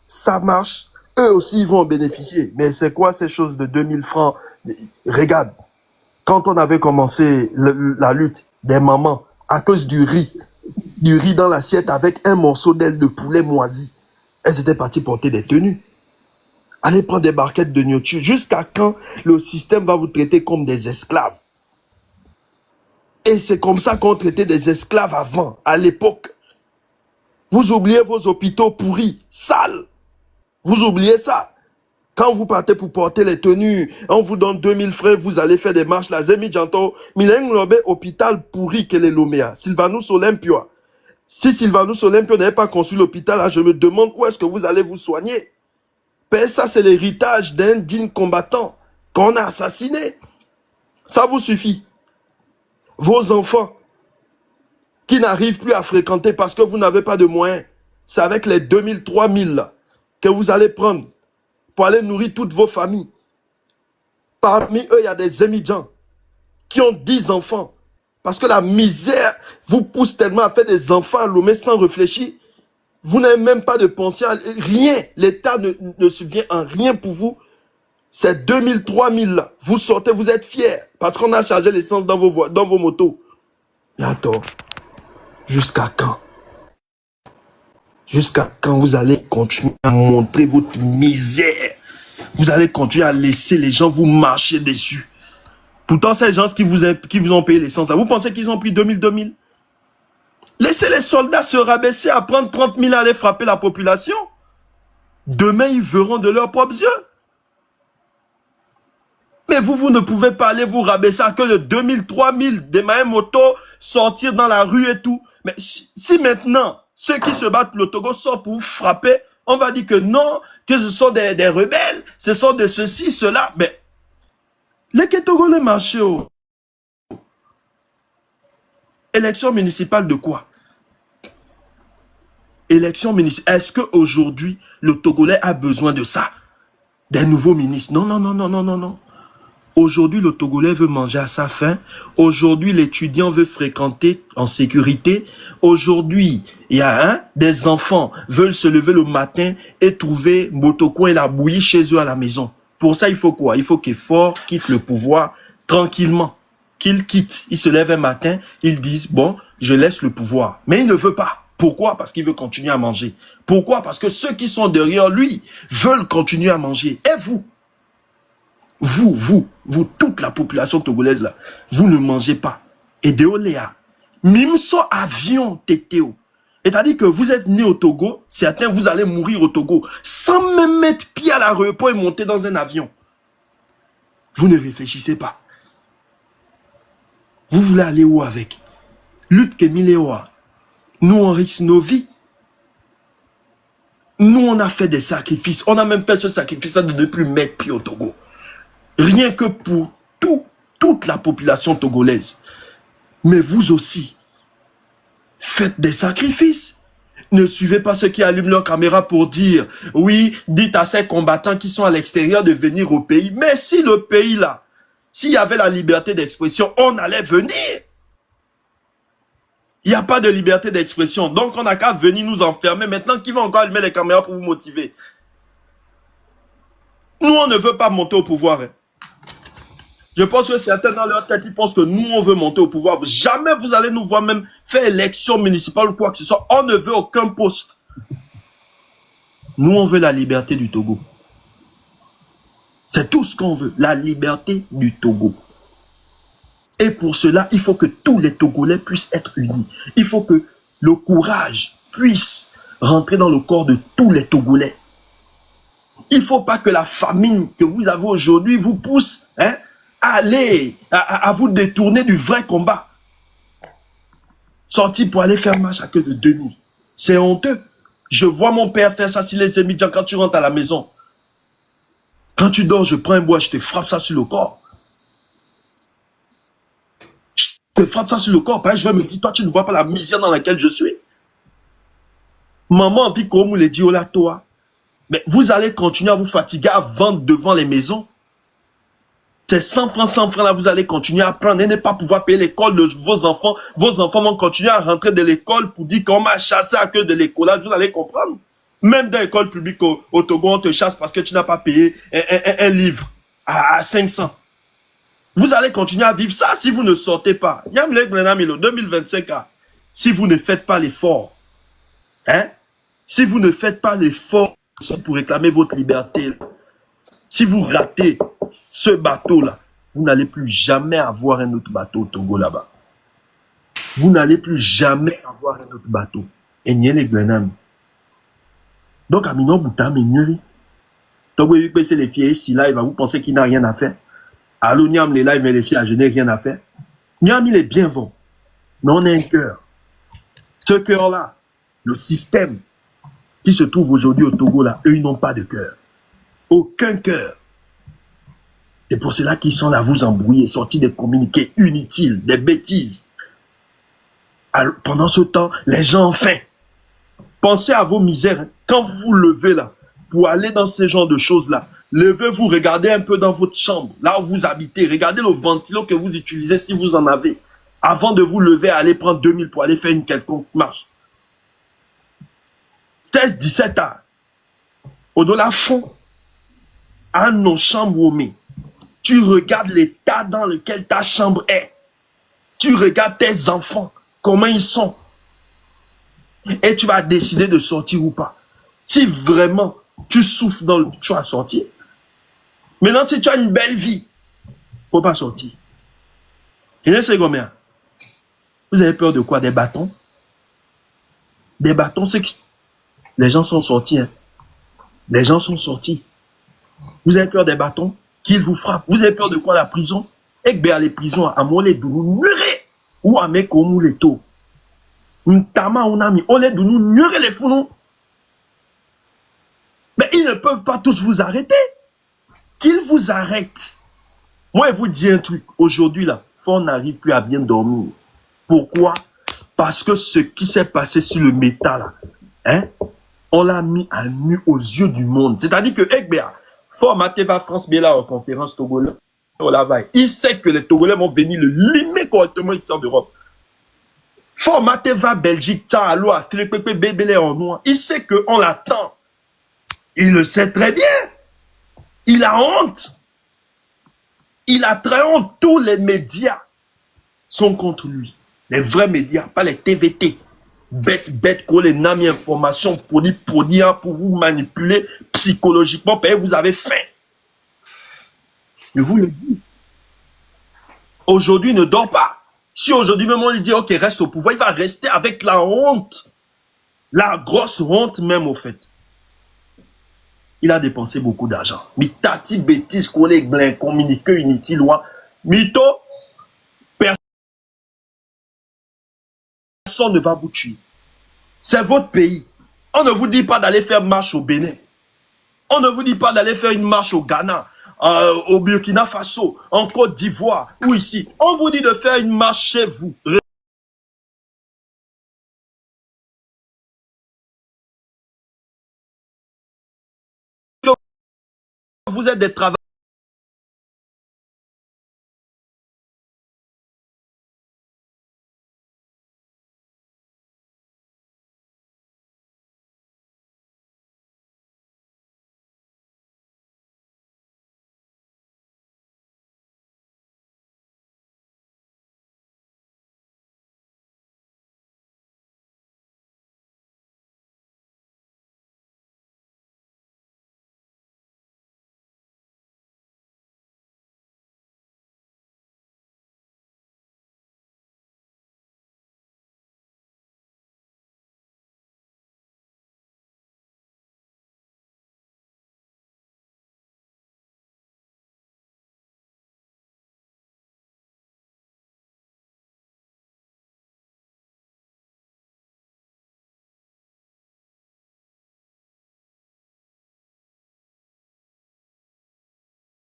ça marche, eux aussi ils vont en bénéficier. Mais c'est quoi ces choses de 2000 francs? Regarde, quand on avait commencé la lutte des mamans à cause du riz dans l'assiette avec un morceau d'aile de poulet moisi, elles étaient parties porter des tenues. Allez prendre des barquettes de nourriture. Jusqu'à quand le système va vous traiter comme des esclaves? Et c'est comme ça qu'on traitait des esclaves avant, à l'époque. Vous oubliez vos hôpitaux pourris, sales. Vous oubliez ça. Quand vous partez pour porter les tenues, on vous donne 2000 francs, vous allez faire des marches là. Zemi Janto, Milen Lobe, hôpital pourri que les Lomea. Sylvanus Olympio. Si Sylvanus Olympio n'avait pas construit l'hôpital, je me demande où est-ce que vous allez vous soigner. Ça, c'est l'héritage d'un digne combattant qu'on a assassiné. Ça vous suffit. Vos enfants qui n'arrivent plus à fréquenter parce que vous n'avez pas de moyens, c'est avec les 2000, 3000 là, que vous allez prendre pour aller nourrir toutes vos familles. Parmi eux, il y a des émigrants qui ont 10 enfants. Parce que la misère vous pousse tellement à faire des enfants à Lomé sans réfléchir. Vous n'avez même pas de pensée à rien. L'État ne subvient en rien pour vous. C'est 2000, 3000 là. Vous sortez, vous êtes fiers. Parce qu'on a chargé l'essence dans vos motos. Et attends. Jusqu'à quand? Jusqu'à quand vous allez continuer à montrer votre misère? Vous allez continuer à laisser les gens vous marcher dessus. Pourtant, ces gens qui vous ont payé l'essence là, vous pensez qu'ils ont pris 2000? Laissez les soldats se rabaisser à prendre 30 000 à aller frapper la population. Demain, ils verront de leurs propres yeux. Mais vous ne pouvez pas aller vous rabaisser à que de 2000, 3000, démarrer moto, sortir dans la rue et tout. Mais si maintenant, ceux qui se battent pour le Togo sortent pour vous frapper, on va dire que non, que ce sont des rebelles, ce sont de ceci, cela. Mais les Togolais marchent. Élection municipale de quoi? Élection municipale. Est-ce qu'aujourd'hui, le Togolais a besoin de ça? Des nouveaux ministres? Non. Aujourd'hui, le Togolais veut manger à sa faim. Aujourd'hui, l'étudiant veut fréquenter en sécurité. Aujourd'hui, il y a des enfants veulent se lever le matin et trouver Motoko et la bouillie chez eux à la maison. Pour ça, il faut quoi? Il faut qu'Effort quitte le pouvoir tranquillement. Qu'il quitte. Il se lève un matin, ils disent, bon, je laisse le pouvoir. Mais il ne veut pas. Pourquoi? Parce qu'il veut continuer à manger. Pourquoi? Parce que ceux qui sont derrière lui veulent continuer à manger. Et vous, toute la population togolaise là, vous ne mangez pas. Et Déoléa, Mimso avion Tétéo. C'est-à-dire que vous êtes né au Togo, certains vous allez mourir au Togo, sans même mettre pied à l'aéroport et monter dans un avion. Vous ne réfléchissez pas. Vous voulez aller où avec? Lutte Kemilewa. Nous, on risque nos vies. Nous, on a fait des sacrifices. On a même fait ce sacrifice-là de ne plus mettre pied au Togo. Rien que pour toute la population togolaise. Mais vous aussi, faites des sacrifices. Ne suivez pas ceux qui allument leur caméra pour dire, oui, dites à ces combattants qui sont à l'extérieur de venir au pays. Mais si le pays là, s'il y avait la liberté d'expression, on allait venir. Il n'y a pas de liberté d'expression. Donc, on n'a qu'à venir nous enfermer. Maintenant, qui va encore allumer les caméras pour vous motiver? Nous, on ne veut pas monter au pouvoir. Hein. Je pense que certains dans leur tête, ils pensent que nous, on veut monter au pouvoir. Jamais vous allez nous voir même faire élection municipale ou quoi que ce soit. On ne veut aucun poste. Nous, on veut la liberté du Togo. C'est tout ce qu'on veut. La liberté du Togo. Et pour cela, il faut que tous les Togolais puissent être unis. Il faut que le courage puisse rentrer dans le corps de tous les Togolais. Il ne faut pas que la famine que vous avez aujourd'hui vous pousse à aller, à vous détourner du vrai combat. Sortir pour aller faire marche à que de 2000. C'est honteux. Je vois mon père faire ça sur les émigrants quand tu rentres à la maison. Quand tu dors, je prends un bois, je te frappe ça sur le corps. Je te frappe ça sur le corps. Je vais me dire, toi, tu ne vois pas la misère dans laquelle je suis. Maman, puis comme les dit, oh là, toi. Mais vous allez continuer à vous fatiguer à vendre devant les maisons. C'est 100 francs là, vous allez continuer à prendre et ne pas pouvoir payer l'école de vos enfants. Vos enfants vont continuer à rentrer de l'école pour dire qu'on m'a chassé à cause de l'école. Là, vous allez comprendre. Même dans l'école publique au Togo, on te chasse parce que tu n'as pas payé un livre à 500. Vous allez continuer à vivre ça si vous ne sortez pas. 2025, si vous ne faites pas l'effort, hein, si vous ne faites pas l'effort pour réclamer votre liberté, si vous ratez ce bateau-là, vous n'allez plus jamais avoir un autre bateau au Togo là-bas. Vous n'allez plus jamais avoir un autre bateau. Et n'y les Glenam. Donc, à Minon Bouta, Mignuri. Donc, vous c'est les filles ici, là, vous pensez qu'il n'a rien à faire. Allô, Niam, les lives, mais les filles, je n'ai rien à faire. Niam, il est bien bon. Mais on a un cœur. Ce cœur-là, le système qui se trouve aujourd'hui au Togo, là, eux, ils n'ont pas de cœur. Aucun cœur. C'est pour cela qu'ils sont là à vous embrouiller, sortir des communiqués inutiles, des bêtises. Alors, pendant ce temps, les gens ont faim. Pensez à vos misères. Quand vous vous levez là, pour aller dans ce genre de choses-là, levez-vous, regardez un peu dans votre chambre, là où vous habitez, regardez le ventilo que vous utilisez si vous en avez, avant de vous lever, aller prendre 2000 pour aller faire une quelconque marche. 16, 17 ans. Au-delà fond, à nos chambres, tu regardes l'état dans lequel ta chambre est. Tu regardes tes enfants, comment ils sont. Et tu vas décider de sortir ou pas. Si vraiment tu souffres dans le... Tu vas sortir. Maintenant, si tu as une belle vie, il ne faut pas sortir. Et c'est combien? Vous avez peur de quoi? Des bâtons? Des bâtons, c'est que les gens sont sortis. Hein. Les gens sont sortis. Vous avez peur des bâtons? Qu'ils vous frappent. Vous avez peur de quoi? La prison? Et que les prisons, à mon les doux, ou à mes comme les taux. Ntama on a mis, on les doux, les fous. Mais ils ne peuvent pas tous vous arrêter. Qu'ils vous arrêtent. Moi, je vous dis un truc. Aujourd'hui, là, on n'arrive plus à bien dormir. Pourquoi? Parce que ce qui s'est passé sur le métal, là, hein, on l'a mis à nu aux yeux du monde. C'est-à-dire que, Fort Mateva France Bella en conférence togolaise, il sait que les Togolais vont venir le limer correctement ici en Europe. Fort Mateva Belgique, Tchalo, Bébélé en noir, il sait qu'on l'attend. Il le sait très bien. Il a honte. Il a très honte. Tous les médias sont contre lui. Les vrais médias, pas les TVT. Bête, qu'on les nami informations pour vous manipuler psychologiquement, parce que vous avez faim. Je vous le dis. Aujourd'hui, ne dort pas. Si aujourd'hui même on lui dit, ok, reste au pouvoir, il va rester avec la honte. La grosse honte même, au fait. Il a dépensé beaucoup d'argent. Mais tati bêtise, collègue blanc, communiqué inutile, Mito, personne ne va vous tuer. C'est votre pays. On ne vous dit pas d'aller faire marche au Bénin. On ne vous dit pas d'aller faire une marche au Ghana, au Burkina Faso, en Côte d'Ivoire, ou ici. On vous dit de faire une marche chez vous. Vous êtes des travailleurs.